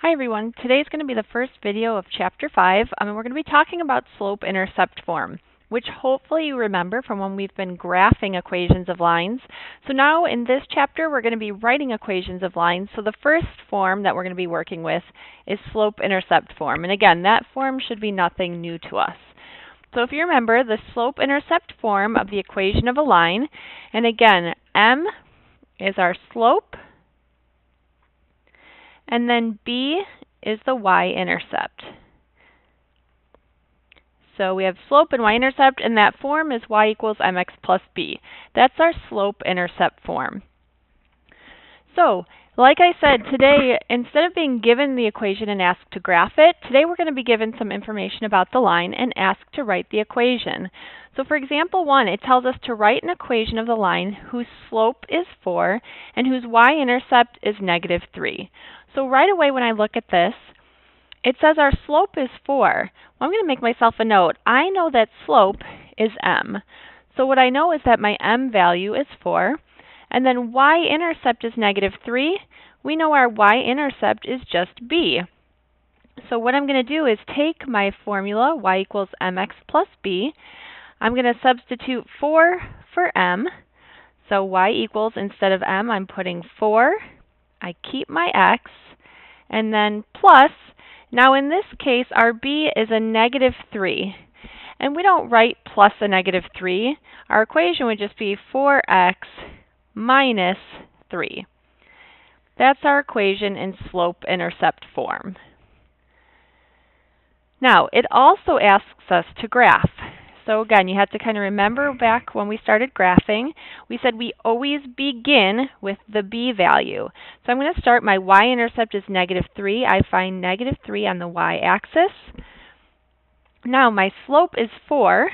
Hi everyone, today is going to be the first video of Chapter 5, and we're going to be talking about slope-intercept form, which hopefully you remember from when we've been graphing equations of lines. So now in this chapter we're going to be writing equations of lines, so the first form that we're going to be working with is slope-intercept form, and again that form should be nothing new to us. So if you remember, the slope-intercept form of the equation of a line, and again m is our slope, and then b is the y-intercept. So we have slope and y-intercept, and that form is y equals mx plus b. That's our slope-intercept form. So, like I said, today, instead of being given the equation and asked to graph it, today we're going to be given some information about the line and asked to write the equation. So for example 1, it tells us to write an equation of the line whose slope is 4 and whose y-intercept is -3. So right away when I look at this, it says our slope is 4. Well, I'm going to make myself a note. I know that slope is m. So what I know is that my m value is 4. And then y-intercept is -3. We know our y-intercept is just b. So what I'm going to do is take my formula, y equals mx plus b. I'm going to substitute 4 for m. So y equals, instead of m, I'm putting 4. I keep my x. And then plus, now in this case, our b is a -3. And we don't write plus a -3. Our equation would just be 4x minus 3. That's our equation in slope-intercept form. Now, it also asks us to graph. So again, you have to kind of remember back when we started graphing, we said we always begin with the b value. So I'm going to start, my y-intercept is -3. I find -3 on the y-axis. Now my slope is 4.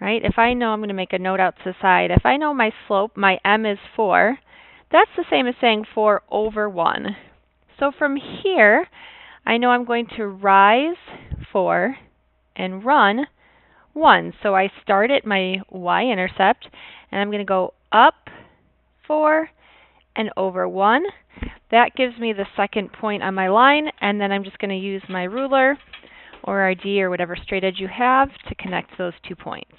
Right? If I know, I'm going to make a note out to the side. If I know my slope, my m is 4, that's the same as saying 4 over 1. So from here, I know I'm going to rise 4 and run 1. So I start at my y-intercept, and I'm going to go up 4 and over 1. That gives me the second point on my line, and then I'm just going to use my ruler or ID or whatever straight edge you have to connect those 2 points.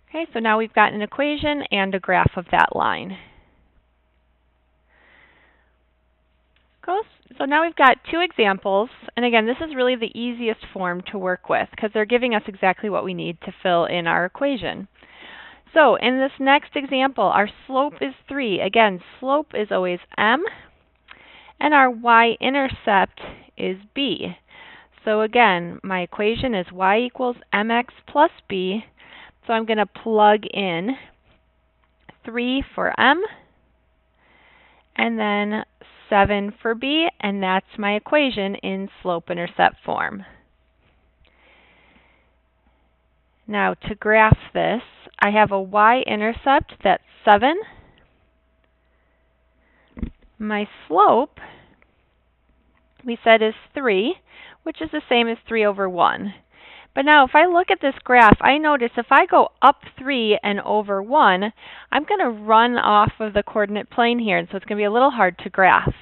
Okay, so now we've got an equation and a graph of that line. So now we've got 2 examples, and again, this is really the easiest form to work with because they're giving us exactly what we need to fill in our equation. So in this next example, our slope is 3. Again, slope is always m, and our y-intercept is b. So again, my equation is y equals mx plus b. So I'm going to plug in 3 for m, and then 7 for b, and that's my equation in slope-intercept form. Now to graph this, I have a y-intercept that's 7. My slope, we said, is 3, which is the same as 3 over 1. But now if I look at this graph, I notice if I go up 3 and over 1, I'm going to run off of the coordinate plane here, and so it's going to be a little hard to graph.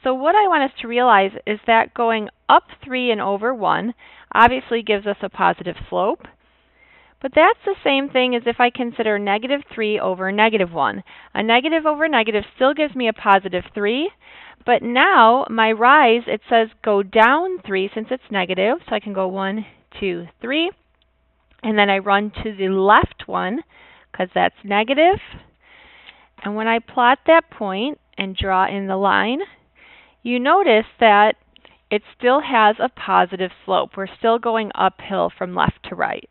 So what I want us to realize is that going up 3 and over 1 obviously gives us a positive slope. But that's the same thing as if I consider -3 over -1. A negative over negative still gives me a positive 3. But now my rise, it says go down 3 since it's negative. So I can go 1, 2, 3. And then I run to the left one because that's negative. And when I plot that point and draw in the line, you notice that it still has a positive slope. We're still going uphill from left to right.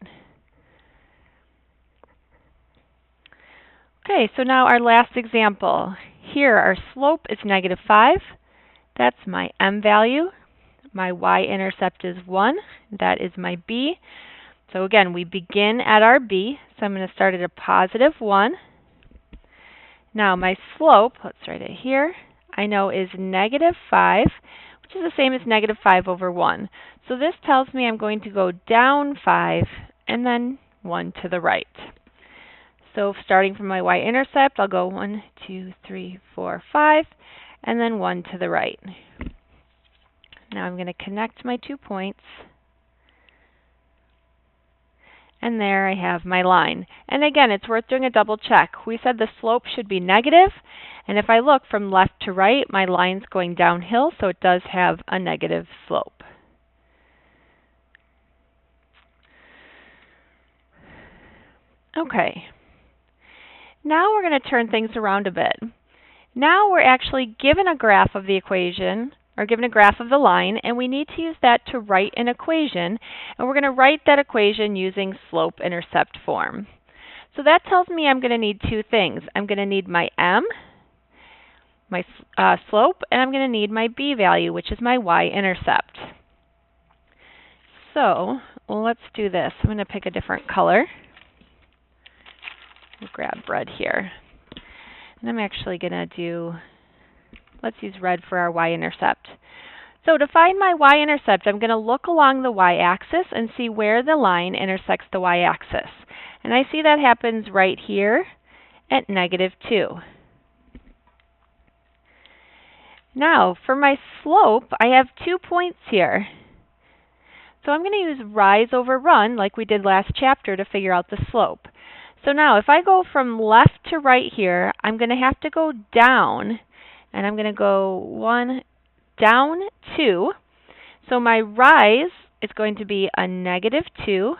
Okay, so now our last example. Here our slope is -5. That's my m value. My y-intercept is 1. That is my b. So again, we begin at our b. So I'm going to start at a positive 1. Now my slope, let's write it here, I know is -5, which is the same as -5 over 1. So this tells me I'm going to go down 5 and then 1 to the right. So starting from my y-intercept, I'll go 1, 2, 3, 4, 5, and then 1 to the right. Now I'm going to connect my 2 points. And there I have my line. And again, it's worth doing a double check. We said the slope should be negative, and if I look from left to right, my line's going downhill, so it does have a negative slope. Okay. Now we're going to turn things around a bit. Now we're actually given a graph of the equation, or given a graph of the line, and we need to use that to write an equation. And we're going to write that equation using slope-intercept form. So that tells me I'm going to need 2 things. I'm going to need my m, my slope, and I'm going to need my b value, which is my y-intercept. So let's do this. I'm going to pick a different color. I'll grab red here. And I'm actually going to do, let's use red for our y-intercept. So to find my y-intercept, I'm going to look along the y-axis and see where the line intersects the y-axis. And I see that happens right here at -2. Now, for my slope, I have 2 points here. So I'm going to use rise over run like we did last chapter to figure out the slope. So now if I go from left to right here, I'm going to have to go down, and I'm going to go 1, down 2. So my rise is going to be a -2.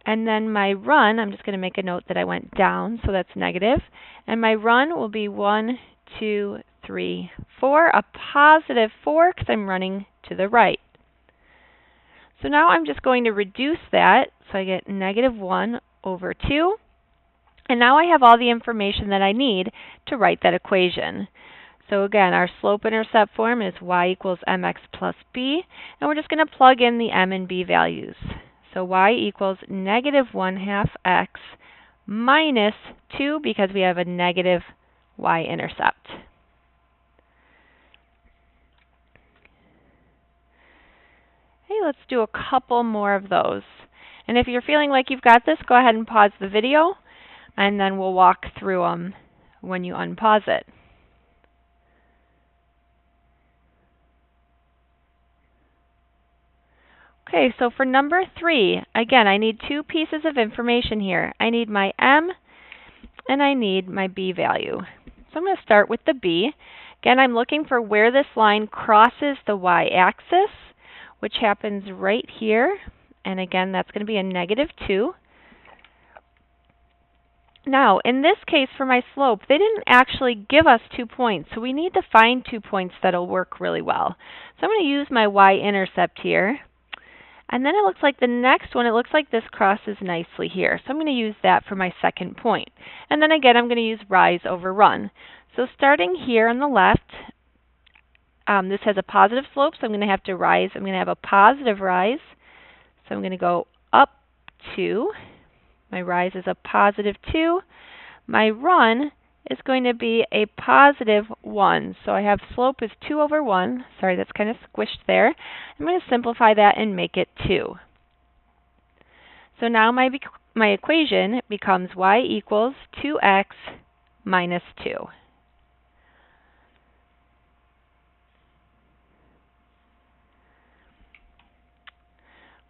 And then my run, I'm just going to make a note that I went down, so that's negative. And my run will be 1, 2, 3, 4, a +4 because I'm running to the right. So now I'm just going to reduce that, so I get -1 over 2. And now I have all the information that I need to write that equation. So again, our slope-intercept form is y equals mx plus b, and we're just going to plug in the m and b values. So y equals -1/2 x minus 2 because we have a negative y-intercept. Okay, let's do a couple more of those. And if you're feeling like you've got this, go ahead and pause the video, and then we'll walk through them when you unpause it. Okay, so for number 3, again, I need 2 pieces of information here. I need my m, and I need my b value. So I'm going to start with the b. Again, I'm looking for where this line crosses the y-axis, which happens right here. And again, that's going to be a -2. Now, in this case for my slope, they didn't actually give us 2 points, so we need to find 2 points that'll work really well. So I'm going to use my y-intercept here. And then it looks like the next one, it looks like this crosses nicely here. So I'm going to use that for my second point. And then again, I'm going to use rise over run. So starting here on the left, this has a positive slope, so I'm going to have to rise. I'm going to have a positive rise. So I'm going to go up 2. My rise is a +2. My run is going to be a +1. So I have slope is 2 over 1. Sorry, that's kind of squished there. I'm going to simplify that and make it 2. So now my equation becomes y equals 2x minus 2.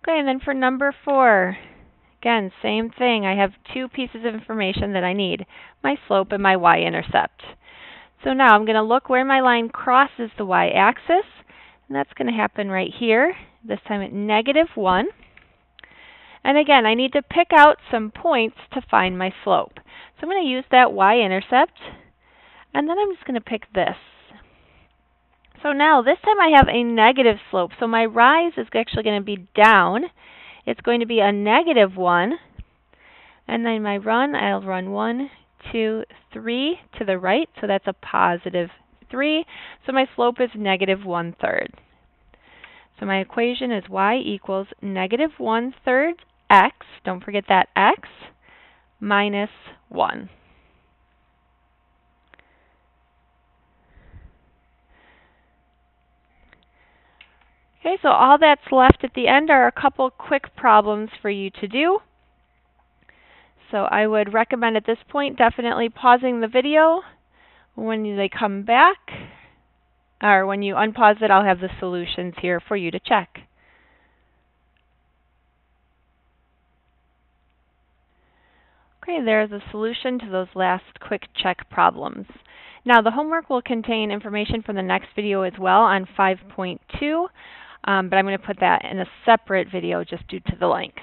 Okay, and then for number 4, again, same thing. I have 2 pieces of information that I need, my slope and my y-intercept. So now I'm going to look where my line crosses the y-axis, and that's going to happen right here, this time at -1. And again, I need to pick out some points to find my slope. So I'm going to use that y-intercept, and then I'm just going to pick this. So now this time I have a negative slope, so my rise is actually going to be down. It's going to be a -1. And then my run, I'll run 1, 2, 3 to the right, so that's a +3. So my slope is -1/3. So my equation is y equals -1/3 x, don't forget that x, minus 1. Okay, so all that's left at the end are a couple quick problems for you to do. So I would recommend at this point definitely pausing the video. When they come back, or when you unpause it, I'll have the solutions here for you to check. Okay, there's a solution to those last quick check problems. Now the homework will contain information from the next video as well on 5.2, but I'm going to put that in a separate video just due to the length.